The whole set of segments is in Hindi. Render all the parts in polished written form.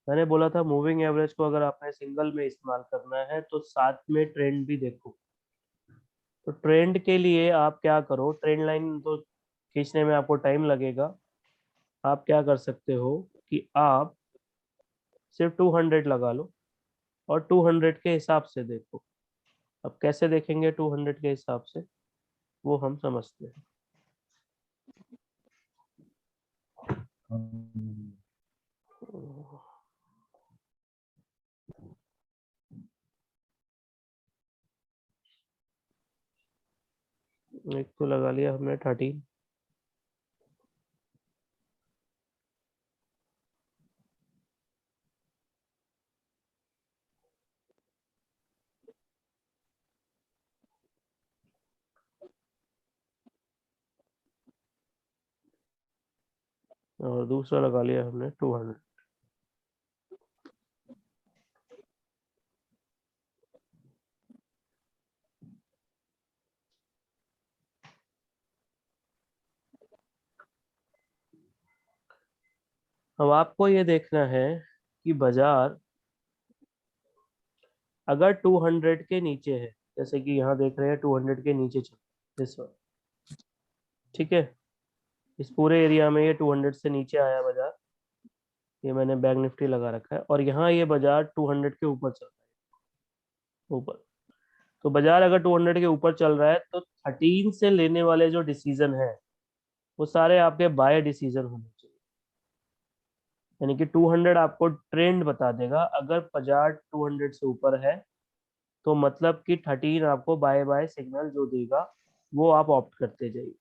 मैंने बोला था मूविंग एवरेज को अगर आपने सिंगल में इस्तेमाल करना है तो साथ में ट्रेंड भी देखो। तो ट्रेंड के लिए आप क्या करो, ट्रेंड लाइन तो खींचने में आपको टाइम लगेगा। आप क्या कर सकते हो कि आप सिर्फ 200 लगा लो और 200 के हिसाब से देखो। अब कैसे देखेंगे 200 के हिसाब से, वो हम समझते हैं। एक तो लगा लिया हमने 13, और दूसरा लगा लिया हमने 200। अब आपको ये देखना है कि बाजार अगर 200 के नीचे है, जैसे कि यहाँ देख रहे हैं 200 के नीचे चल इस वक्त, ठीक है। इस पूरे एरिया में ये 200 से नीचे आया बाजार, ये मैंने बैंक निफ्टी लगा रखा है, और यहाँ ये बाजार 200 के ऊपर चल रहा है, ऊपर। तो बाजार अगर 200 के ऊपर चल रहा है तो 13 से लेने वाले जो डिसीजन है वो सारे आपके बाय डिसीजन होने चाहिए। यानी कि 200 आपको ट्रेंड बता देगा, अगर बाजार 200 से ऊपर है तो मतलब कि 13 आपको बाय बाय सिग्नल जो देगा वो आप ऑप्ट करते जाइए,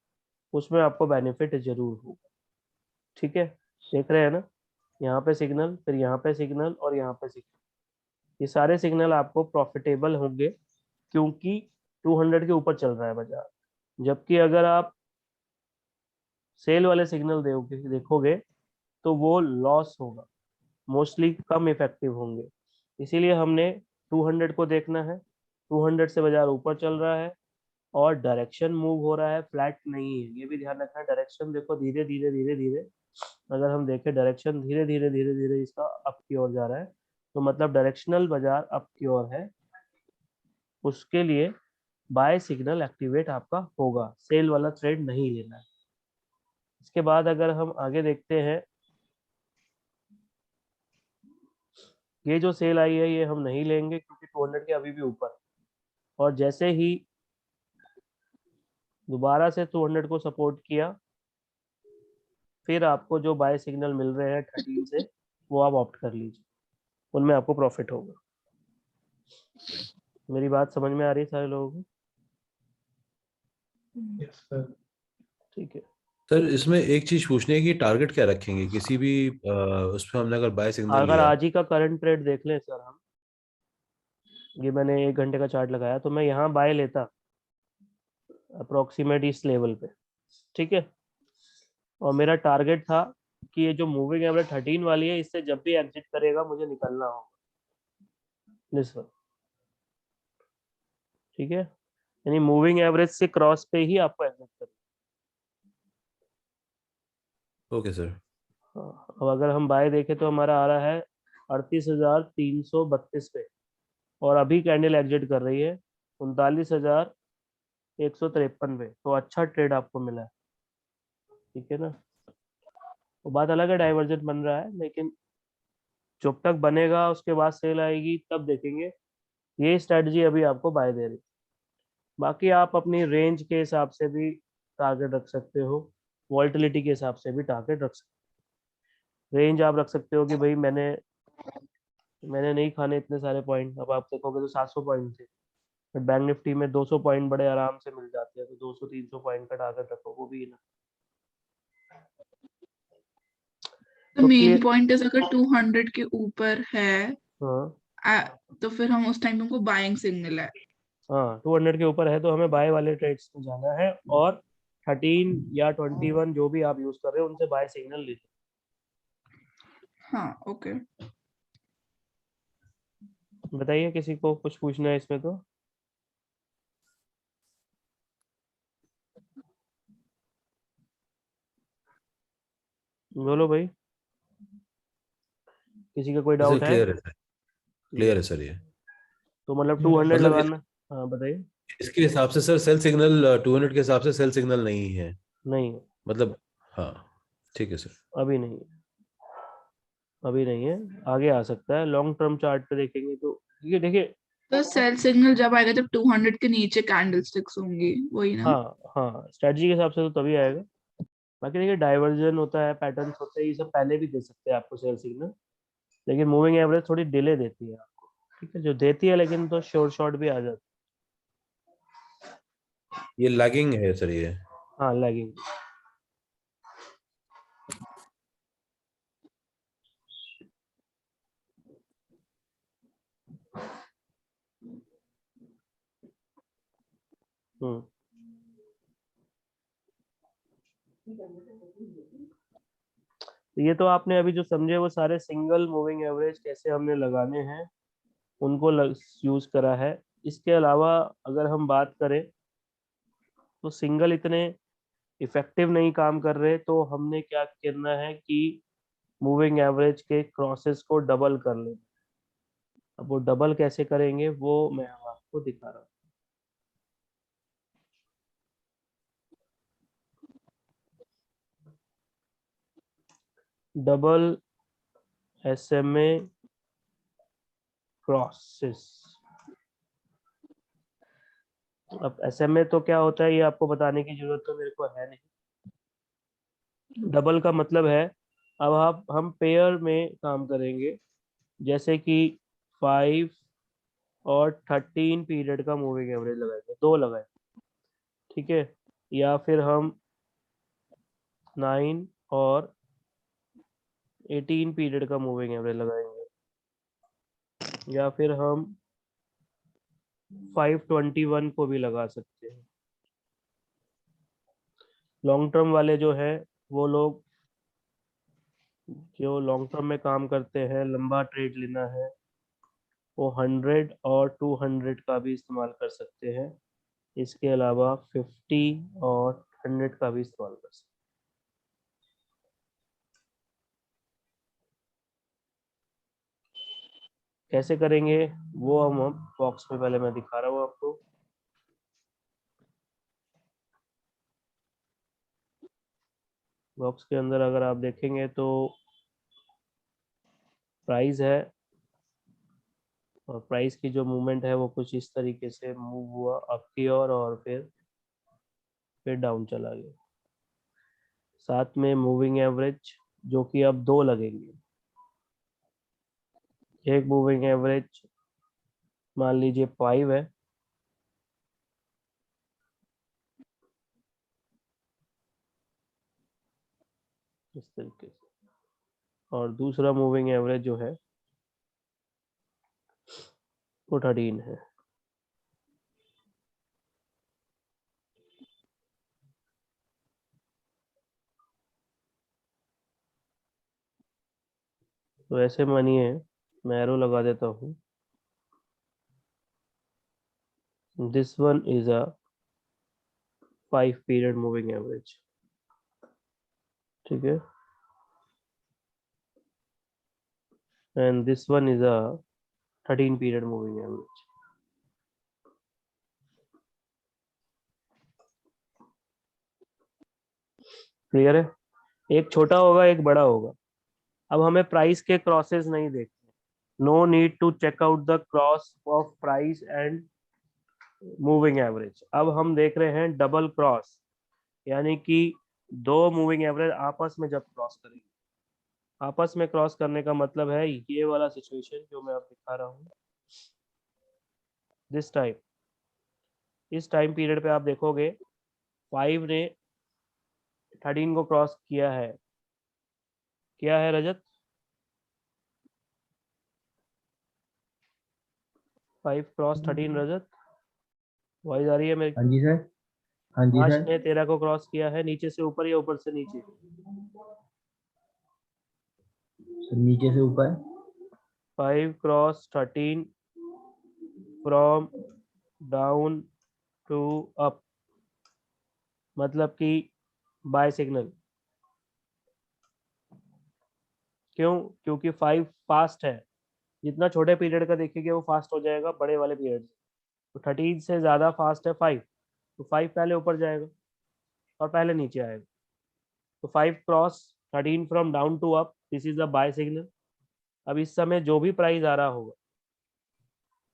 उसमें आपको बेनिफिट जरूर होगा। ठीक है, देख रहे हैं ना, यहाँ पे सिग्नल, फिर यहाँ पे सिग्नल और यहाँ पे सिग्नल, ये सारे सिग्नल आपको प्रॉफिटेबल होंगे क्योंकि 200 के ऊपर चल रहा है बाजार। जबकि अगर आप सेल वाले सिग्नल देखोगे तो वो लॉस होगा, मोस्टली कम इफेक्टिव होंगे। इसीलिए हमने 200 को देखना है। 200 से बाजार ऊपर चल रहा है और डायरेक्शन मूव हो रहा है, फ्लैट नहीं है, ये भी ध्यान रखना है। डायरेक्शन देखो, धीरे धीरे धीरे धीरे, अगर हम देखें डायरेक्शन धीरे धीरे धीरे धीरे इसका अप की ओर जा रहा है, तो मतलब डायरेक्शनल बाजार अप की ओर है। उसके लिए बाय सिग्नल एक्टिवेट आपका होगा, सेल वाला ट्रेड नहीं लेना है। इसके बाद अगर हम आगे देखते हैं, ये जो सेल आई है ये हम नहीं लेंगे क्योंकि 200 के अभी भी ऊपर है। और जैसे ही दोबारा से 200 को सपोर्ट किया, फिर आपको जो बाय सिग्नल मिल रहे हैं 13 से, वो आप ऑप्ट कर लीजिए, उनमें आपको प्रॉफिट होगा। मेरी बात समझ में आ रही है सारे लोगों को? Yes sir. ठीक है। सर इसमें एक चीज पूछनी है कि टारगेट क्या रखेंगे किसी भी उसमें हमने अगर बाय सिग्नल अगर लिया। आज ही का करंट रेट देख लें सर हम, ये मैंने 1 घंटे का चार्ट लगाया, तो मैं यहाँ बाय लेता अप्रोक्सीमेट इस लेवल पे, ठीक है। और मेरा टारगेट था कि ये जो मूविंग एवरेज 13 वाली है, इससे जब भी एग्जिट करेगा मुझे निकलना होगा इस वक्त, ठीक है। यानी मूविंग एवरेज से क्रॉस पे ही आपको एग्जिट करना। Okay sir. हाँ, अब अगर हम बाय देखें तो हमारा आ रहा है 38,332 पे, और अभी कैंडल एग्जिट कर रही है 39,153 पे, तो अच्छा ट्रेड आपको मिला है, ठीक है ना। वो बात अलग है, डाइवर्जेंट बन रहा है, लेकिन जब तक बनेगा उसके बाद सेल आएगी तब देखेंगे। ये स्ट्रेटजी अभी आपको बाय दे रही। बाकी आप अपनी रेंज के हिसाब से भी टारगेट रख सकते हो, वॉल्टिलिटी के हिसाब से भी टारगेट रख सकते हो। रेंज आप रख सकते हो कि भाई मैंने नहीं खाने इतने सारे पॉइंट। अब आप देखोगे तो 700 पॉइंट थे, बट बैंक निफ्टी में 200 पॉइंट बड़े आराम से मिल जाते हैं, तो 200-300 पॉइंट का टारगेट रखो, वो भी ना। तो तो मेन क्लियर। पॉइंट इज अगर 200 के ऊपर है हाँ, तो फिर हम उस टाइम हमको बाइंग सिग्नल है। हाँ, 200 के ऊपर है तो हमें बाय वाले ट्रेड्स में जाना है, और 13 या 21 जो भी आप यूज कर रहे हो उनसे बाय सिग्नल लीजिए। हाँ ओके। बताइए, किसी को कुछ पूछना है इसमें तो? बोलो भाई। किसी का कोई सर डाउट है? क्लियर है सर, क्लियर है सर ये। तो मतलब 200 मतलब लगाना। हाँ बताइए। इसके हिसाब से सर सेल सिग्नल 200 के हिसाब से सेल सिग्नल नहीं है नहीं, मतलब। हाँ ठीक है सर। अभी नहीं है, अभी नहीं है, आगे आ सकता है। लॉन्ग टर्म चार्ट पे देखेंगे तो ये देखिए। तो सेल सिग्नल जब आएगा जब 200 के नीचे कैंडल स्टिक्स होंगी, वही ना? हाँ हाँ, स्ट्रेटजी के हिसाब से तो तभी आएगा। बाकी देखिए डाइवर्जन होता है, पैटर्न्स होते हैं, ये सब पहले भी दे सकते हैं आपको सेल सिग्नल, लेकिन मूविंग एवरेज थोड़ी डिले देती है आपको। ठीक है, जो देती है लेकिन तो श्योर शॉट भी आ जाता ये लैगिंग है सर ये। है। हाँ लैगिंग। हम्म। ये तो आपने अभी जो समझे वो सारे सिंगल मूविंग एवरेज कैसे हमने लगाने हैं उनको यूज करा है। इसके अलावा अगर हम बात करें तो सिंगल इतने इफेक्टिव नहीं काम कर रहे, तो हमने क्या करना है कि मूविंग एवरेज के क्रॉसेस को डबल कर लेना। अब वो डबल कैसे करेंगे वो मैं आपको दिखा रहा हूँ। Double SMA crosses. अब SMA तो क्या होता है ये आपको बताने की जरूरत तो मेरे को है नहीं। डबल का मतलब है, अब आप हम पेयर में काम करेंगे, जैसे कि 5 और 13 पीरियड का मूविंग एवरेज लगाएंगे, दो लगाए। ठीक है, या फिर हम 9 और 18 पीरियड का मूविंग एवरेज लगाएंगे, या फिर हम 521 को भी लगा सकते हैं। लॉन्ग टर्म वाले जो है वो लोग जो लॉन्ग टर्म में काम करते हैं, लंबा ट्रेड लेना है, वो 100 और 200 का भी इस्तेमाल कर सकते हैं। इसके अलावा 50 और 100 का भी इस्तेमाल कर सकते हैं। कैसे करेंगे वो हम बॉक्स में पहले मैं दिखा रहा हूँ आपको। बॉक्स के अंदर अगर आप देखेंगे तो प्राइस है, और प्राइस की जो मूवमेंट है वो कुछ इस तरीके से मूव हुआ अप की ओर और फिर डाउन चला गया। साथ में मूविंग एवरेज जो कि अब दो लगेंगे। एक मूविंग एवरेज मान लीजिए 5 है, इस तरीके से, और दूसरा मूविंग एवरेज जो है वो 13 है। तो ऐसे मानिए मैं एरो लगा देता हूँ। This one is a 5 period moving average. ठीक है, and this one is a 13 period moving average. Clear है? एक छोटा होगा एक बड़ा होगा। अब हमें प्राइस के क्रॉसेस नहीं देखने, no need to check out the cross of price and moving average. अब हम देख रहे हैं डबल क्रॉस, यानी कि दो मूविंग एवरेज आपस में जब क्रॉस करेंगे। आपस में क्रॉस करने का मतलब है ये वाला सिचुएशन जो मैं आप दिखा रहा हूँ। दिस टाइम, इस टाइम पीरियड पे आप देखोगे 5 ने 13 को क्रॉस किया है। क्या है रजत? 5 क्रॉस 13 रजत, वॉइस आ रही है मेरी? हाँ जी सर। हाँ जी 5 सर। ने 13 को क्रॉस किया है, नीचे से ऊपर या ऊपर से नीचे? सर नीचे से ऊपर। 5 cross 13 from down to up, मतलब कि बाय सिग्नल। क्यों? क्योंकि 5 फास्ट है, जितना छोटे पीरियड का देखेंगे वो फास्ट हो जाएगा बड़े वाले पीरियड से। तो 13 से ज़्यादा फास्ट है 5, तो 5 पहले ऊपर जाएगा और पहले नीचे आएगा। तो 5 cross 13 from down to up, this is the buy signal. अब इस समय जो भी प्राइस आ रहा होगा,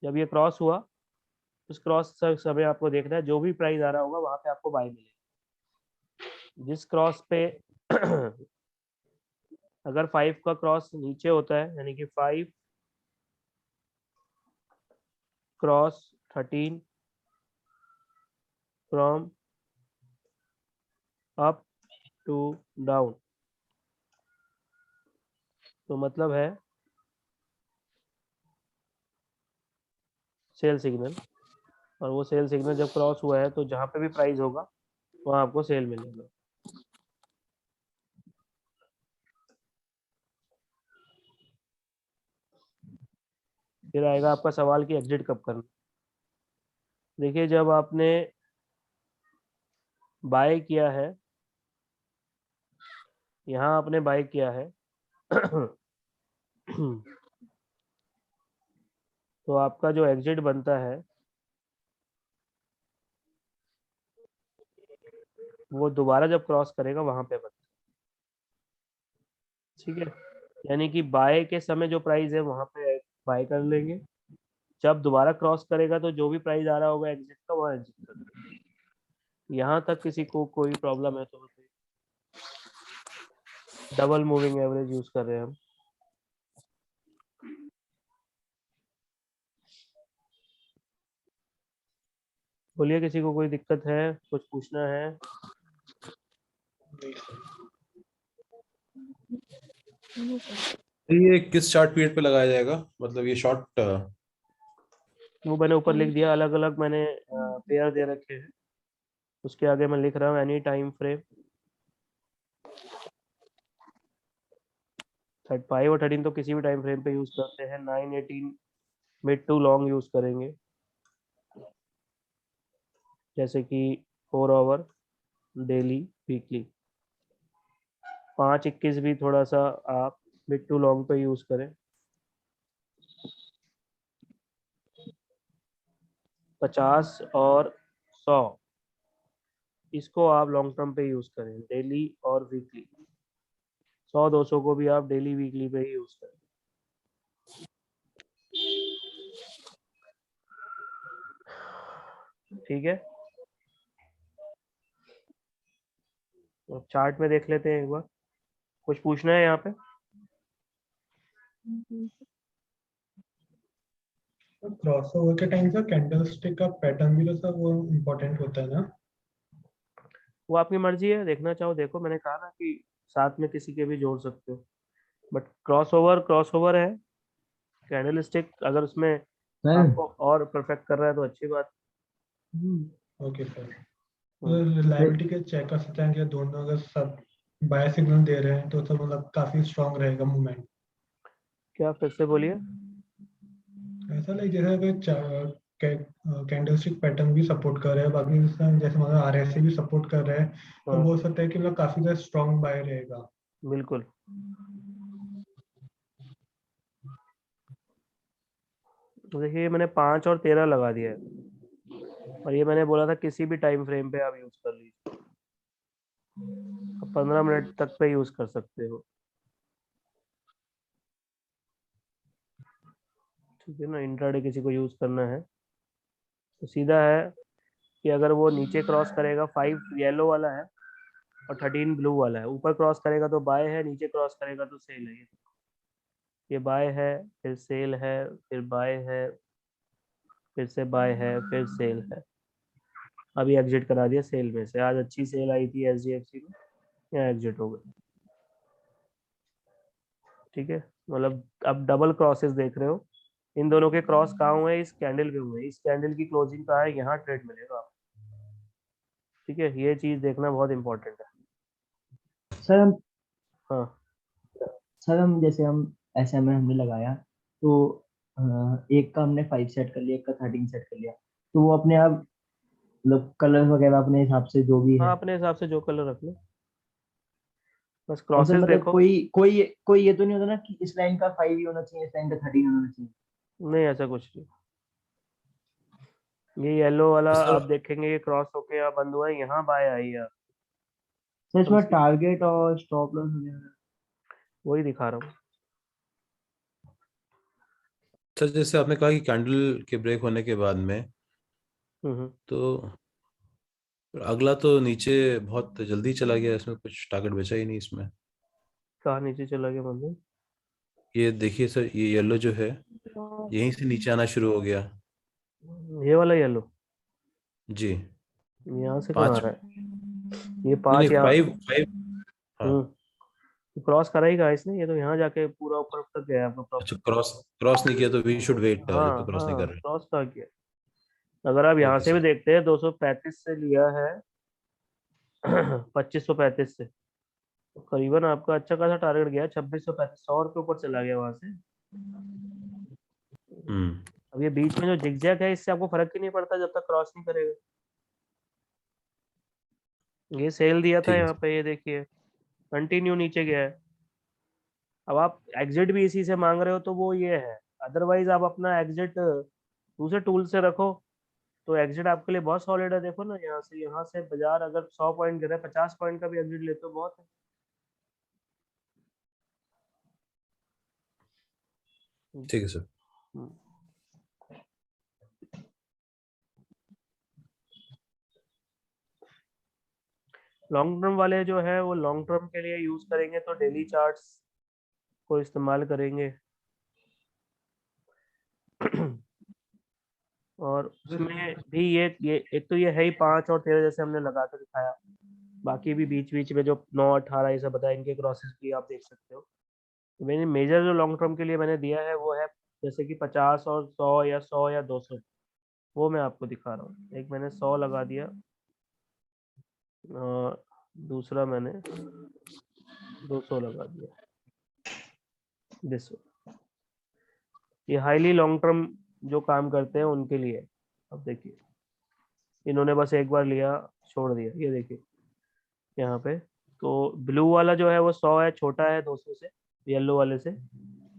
जब ये क्रॉस हुआ, उस क्रॉस समय आपको देखना है जो भी प्राइस आ रहा होगा वहां पे आपको बाय मिलेगा। जिस क्रॉस पे अगर 5 का क्रॉस नीचे होता है, यानी कि 5 cross 13 from up to down, तो मतलब है सेल सिग्नल। और वो सेल सिग्नल जब क्रॉस हुआ है तो जहां पे भी प्राइस होगा वहां आपको सेल मिलेगा। फिर आएगा आपका सवाल कि एग्जिट कब करना। देखिए, जब आपने बाय किया है, यहाँ आपने बाय किया है तो आपका जो एग्जिट बनता है वो दोबारा जब क्रॉस करेगा वहां पे बनता है। ठीक है, यानी कि बाय के समय जो प्राइस है वहां पे बाय कर लेंगे, जब दोबारा क्रॉस करेगा तो जो भी प्राइस आ रहा होगा एग्जिट का, वहाँ एग्जिट कर देंगे। यहाँ तक किसी को कोई प्रॉब्लम है तो बताइए। डबल मूविंग एवरेज यूज कर रहे हैं हम। बोलिए, किसी को कोई दिक्कत है, कुछ पूछना है? ये किस चार्ट पीरियड पे लगाया जाएगा, मतलब ये शॉर्ट? वो मैंने ऊपर लिख दिया, अलग अलग मैंने पेयर दे रखे हैं, उसके आगे मैं लिख रहा हूँ एनी टाइम फ्रेम। 5 और 13 तो किसी भी टाइम फ्रेम पे यूज करते हैं, 9 18 मिड टू लॉन्ग यूज करेंगे, जैसे कि 4 आवर, डेली, वीकली। 5 21 भी थोड़ा सा आप मिड टू लॉन्ग पे यूज करें। 50 और 100 इसको आप लॉन्ग टर्म पे यूज करें, डेली और वीकली। 100 200 को भी आप डेली वीकली पे ही यूज करें। ठीक है, तो चार्ट में देख लेते हैं एक बार। कुछ पूछना है यहाँ पे? क्रॉसओवर के टाइम सर कैंडलस्टिक का पैटर्न भी तो सर वो इम्पोर्टेंट होता है ना? वो आपकी मर्जी है, देखना चाहो देखो, मैंने कहा ना कि साथ में किसी के भी जोड़ सकते हो, बट क्रॉस ओवर है। कैंडल स्टिक अगर उसमें सर आपको और परफेक्ट कर रहा है तो अच्छी बात। Okay sir. हम्म, रिलायबिलिटी के चेक कर सकते हैं कि दोनों अगर सब बाय सिग्नल दे रहे हैं तो सब मतलब काफी स्ट्रांग रहेगा मूवमेंट। क्या, फिर से बोलिए। ऐसा लाइक जैसे अगर कैंडलस्टिक पैटर्न भी सपोर्ट कर रहे हैं, बाकी जैसे मतलब आरएसए भी सपोर्ट कर रहे हैं, तो हाँ, बोल सकते हैं कि मतलब काफी ज्यादा स्ट्रांग बाय रहेगा। बिल्कुल। तो देखिए, मैंने 5 और 13 लगा दिया है, और ये मैंने बोला था किसी भी टाइम फ्रेम पे आप यूज कर लीजिए, 15 मिनट तक पे यूज कर सकते हो। ठीक है ना, इंट्राडे किसी को यूज करना है तो सीधा है कि अगर वो नीचे क्रॉस करेगा, 5 येलो वाला है और 13 ब्लू वाला है, ऊपर क्रॉस करेगा तो बाय है, नीचे क्रॉस करेगा तो सेल है। ये बाय है, फिर सेल है, फिर बाय है, फिर से बाय है, फिर सेल है। अभी एग्जिट करा दिया सेल में से, आज अच्छी सेल आई थी एचडीएफसी में, यहाँ एग्जिट हो गई। ठीक है, मतलब अब डबल क्रॉसेस देख रहे हो, इन दोनों के क्रॉस कहाँ हुए? इस कैंडल पे हुए। इस कैंडल की क्लोजिंग कहाँ है? यहाँ ट्रेड मिलेगा आपको। ठीक है, ये चीज देखना बहुत इंपॉर्टेंट है। सर हम हाँ, जैसे हम ऐसे में हमने लगाया तो अ, एक का हमने 5 सेट कर लिया, एक का 13 सेट कर लिया, तो वो अपने आप मतलब कलर वगैरह अपने हिसाब से जो भी हाँ, है। अपने हिसाब से जो कलर रख लो। बस और सर क्रॉसेस मतलब देखो। कोई ये तो नहीं होता ना कि इस लाइन का 5 ही होना चाहिए, इस लाइन का 13 होना चाहिए? नहीं, ऐसा कुछ नहीं। ये येलो वाला तो आप सर देखेंगे ये क्रॉस होके यहाँ बंद हुआ है, यहाँ बाय आई है। सर अब इसमें इसकी टारगेट और स्टॉप लॉस वगैरह? वही दिखा रहा हूँ। सर जैसे आपने कहा कि कैंडल के ब्रेक होने के बाद में, हम्म। तो अगला तो नीचे बहुत जल्दी चला गया, इसमें कुछ टारगेट बचा ही नहीं इसमें। कहाँ नीचे चला गया बंदे? ये देखिए सर, ये येलो जो है यहीं से नीचे आना शुरू हो गया। ये वाला येलो जी। यहाँ से कहाँ आ 5, रहा है? ये नहीं 5 नहीं, यहाँ। 5 5। हाँ। क्रॉस करा ही कहा इसने, ये तो यहाँ जाके पूरा ऊपर तक गया आपका अच्छा, प्रॉफिट। क्रॉस क्रॉस नहीं किया तो वी शुड वेट, जब हाँ तक क्रॉस नहीं हाँ, कर रहे। क्रॉस कहा किया। अगर आप यहाँ ओके से भी सर। देखते हैं 235 से लिया है 2535 से, तो करीबन आपका अच्छा खासा टारगेट गया 2635, 100 रुपये ऊपर चला गया वहां से। हम्म। अब ये बीच में जो जिगजैग है इससे आपको फर्क ही नहीं पड़ता जब तक क्रॉस नहीं करेगा। ये सेल दिया था ठीक है यहाँ सर। पे, ये देखिए कंटिन्यू नीचे गया है। अब आप एग्जिट भी इसी से मांग रहे हो तो वो ये है, अदरवाइज आप अपना एग्जिट दूसरे टूल से रखो तो एग्जिट आपके लिए बहुत सॉलिड है। देखो ना, यहाँ से बाजार अगर 100 पॉइंट गिरा है, 50 पॉइंट का भी एग्जिट लेते हो बहुत है। ठीक है सर। लॉन्ग टर्म वाले जो है वो लॉन्ग टर्म के लिए यूज करेंगे तो डेली चार्ट्स को इस्तेमाल करेंगे। और उसमें भी ये एक तो ये है ही 5 और 13 जैसे हमने लगा कर दिखाया। बाकी भी बीच बीच में जो 9 18 ये सब बताया, इनके क्रॉसेस भी आप देख सकते हो। तो मैंने मेजर जो लॉन्ग टर्म के लिए मैंने दिया है वो है जैसे कि 50 और 100 या 100 या 200, वो मैं आपको दिखा रहा हूँ। एक मैंने 100 लगा दिया और दूसरा मैंने 200 लगा दिया। दिस, ये हाईली लॉन्ग टर्म जो काम करते हैं उनके लिए। अब देखिए इन्होंने बस एक बार लिया छोड़ दिया, ये देखिए यहाँ पे। तो ब्लू वाला जो है वो 100 है, छोटा है 200 से, येलो वाले से।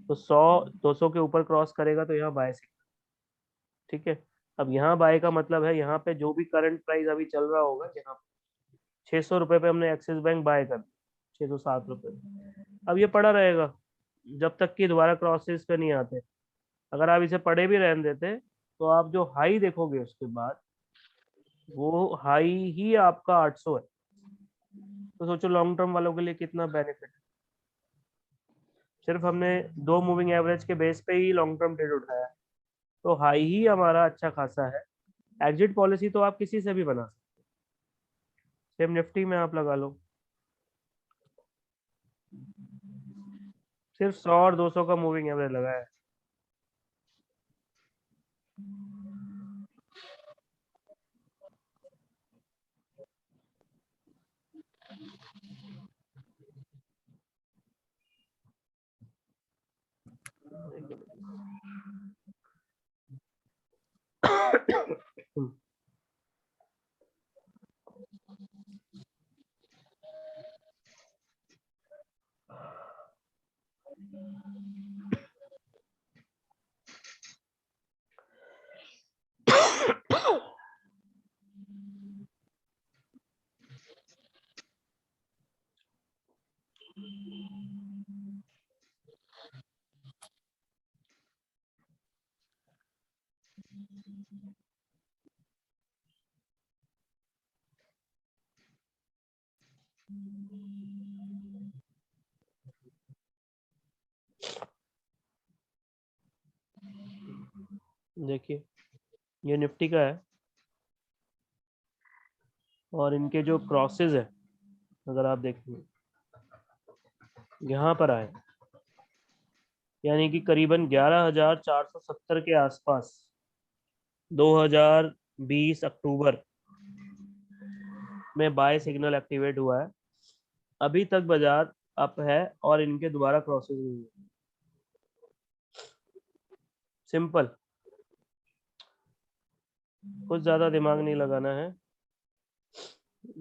तो 100 200 के ऊपर क्रॉस करेगा तो यहाँ बाय से, ठीक है। अब यहाँ बाय का मतलब है यहाँ पे जो भी करंट प्राइस अभी चल रहा होगा, यहाँ 600 रुपये पे हमने एक्सिस बैंक बाय कर 607 रुपये। अब ये पड़ा रहेगा जब तक कि दोबारा क्रॉसेस पे नहीं आते। अगर आप इसे पड़े भी रहने देते तो आप जो हाई देखोगे उसके बाद वो हाई ही आपका 800 है। तो सोचो लॉन्ग टर्म वालों के लिए कितना बेनिफिट है। सिर्फ हमने 2 मूविंग एवरेज के बेस पे ही लॉन्ग टर्म ट्रेड उठाया, तो हाई ही हमारा अच्छा खासा है। एग्जिट पॉलिसी तो आप किसी से भी बना सकते, सेम निफ्टी में आप लगा लो। सिर्फ 100 और 200 का मूविंग एवरेज लगा है। देखिए ये निफ्टी का है और इनके जो क्रॉसेस है अगर आप देखेंगे यहाँ पर आए, यानी कि करीबन 11,470 के आसपास 2020 अक्टूबर में बाय सिग्नल एक्टिवेट हुआ है। अभी तक बाजार अप है और इनके दोबारा क्रॉसेस हुई है। सिंपल, कुछ ज्यादा दिमाग नहीं लगाना है,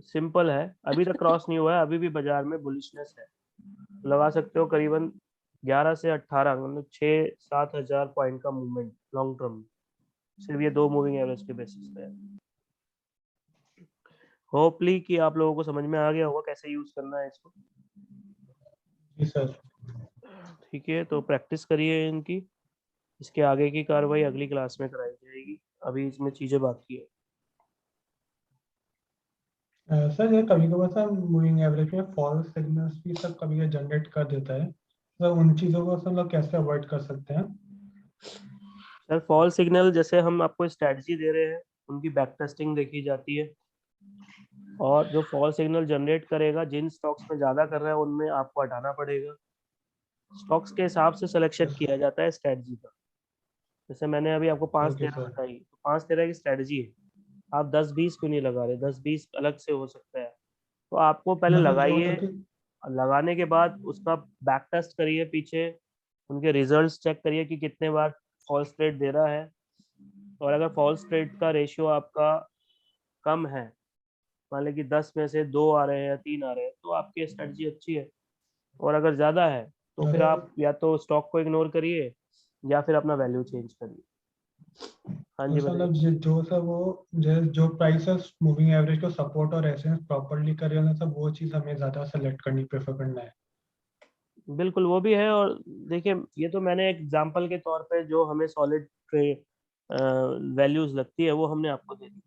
सिंपल है। अभी तक क्रॉस नहीं हुआ है, अभी भी बाजार में बुलिशनेस है। लगा सकते हो करीबन 11 से 18 मतलब 6-7 हजार पॉइंट का मूवमेंट लॉन्ग टर्म में, सिर्फ ये 2 मूविंग एवरेज के बेसिस पे है। होपली कि आप लोगों को समझ में आ गया होगा कैसे यूज करना है इसको। जी सर। ठीक है, तो प्रैक्टिस करिए इनकी, इसके आगे की कार्रवाई अगली क्लास में कराई जाएगी, अभी इसमें चीजें बाकी है। सर ये कभी कभार सर मूविंग एवरेज में फॉल्स सिग्नल्स भी सर कभी कभी जनरेट कर देता है, सर उन चीज़ों को सर लोग कैसे अवॉइड कर सकते हैं? सर फॉल सिग्नल जैसे हम आपको स्ट्रेटजी दे रहे हैं, उनकी बैक टेस्टिंग देखी जाती है, और जो फॉल सिग्नल जनरेट करेगा, जिन स्टॉक्स में ज्यादा कर रहा है उनमें आपको हटाना पड़ेगा। स्टॉक्स के हिसाब से सिलेक्शन किया जाता है स्ट्रेटजी का। जैसे मैंने अभी आपको 5-13 सर। बताई, तो 5-13 की स्ट्रेटजी है, आप 10-20 क्यों नहीं लगा रहे? 10-20 अलग से हो सकता है, तो आपको पहले मतलब जो लगाइए, मतलब कि लगाने के बाद उसका बैक टेस्ट करिए, पीछे उनके रिजल्ट्स चेक करिए कि कितने बार फॉल्स ट्रेड दे रहा है, और अगर फॉल्स ट्रेड का रेशियो आपका कम है, मान लें कि 10 में से 2 आ रहे हैं या 3 आ रहे हैं, तो आपकी स्ट्रेटजी अच्छी है। और अगर ज्यादा है तो फिर अगर आप या तो स्टॉक को इग्नोर करिए या फिर अपना वैल्यू चेंज करिए। हाँ तो जी सर बताइए। मतलब जो सर वो जो प्राइसेस मूविंग एवरेज को सपोर्ट और रेजिस्टेंस प्रॉपर्ली करे ना सर, वो चीज़ हमें ज़्यादा सेलेक्ट करनी प्रेफर करना है। बिल्कुल वो भी है, और देखिए ये तो मैंने एक एग्जांपल के तौर पे जो हमें सॉलिड वैल्यूज लगती है वो हमने आपको दे दी।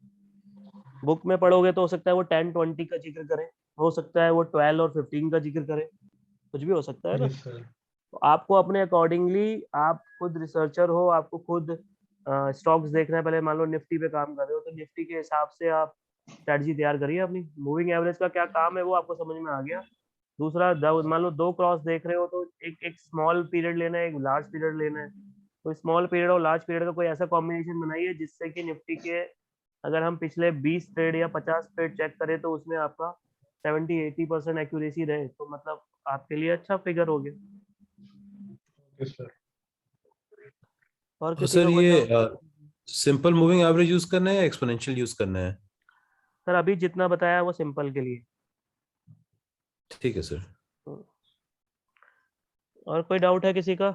बुक में पढ़ोगे तो हो सकता है वो 10-20 का जिक्र करें, हो सकता है वो 12 और 15 का जिक्र करें, कुछ भी हो सकता है ना। Yes sir. तो आपको अपने अकॉर्डिंगली, आप खुद रिसर्चर हो, आपको खुद स्टॉक्स देखना है, पहले मान लो निफ्टी पे काम कर रहे हो तो निफ्टी के हिसाब से आप स्ट्रेटजी तैयार करिए अपनी। मूविंग एवरेज का क्या काम है वो आपको समझ में आ गया। दूसरा, मान लो 2 क्रॉस देख रहे हो तो एक एक स्मॉल पीरियड लेना है, एक लार्ज पीरियड लेना है, तो स्मॉल पीरियड और लार्ज पीरियड का कोई ऐसा कॉम्बिनेशन बनाइए जिससे कि निफ्टी के अगर हम पिछले 20 ट्रेड या 50 ट्रेड चेक करें तो उसमें आपका 70-80% एक्यूरेसी रहे, तो मतलब आपके लिए अच्छा फिगर हो गया। Yes sir. और तो किसी सर का कोई ये doubt? Simple moving average use करना है या एक्सपोनेंशियल यूज करना है? सर अभी जितना बताया वो सिंपल के लिए। ठीक है सर। और कोई डाउट है किसी का?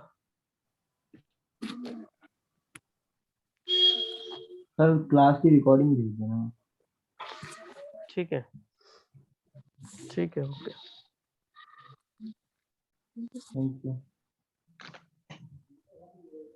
सर क्लास की रिकॉर्डिंग भेज देना। ठीक है, ठीक है, ओके। Thank you.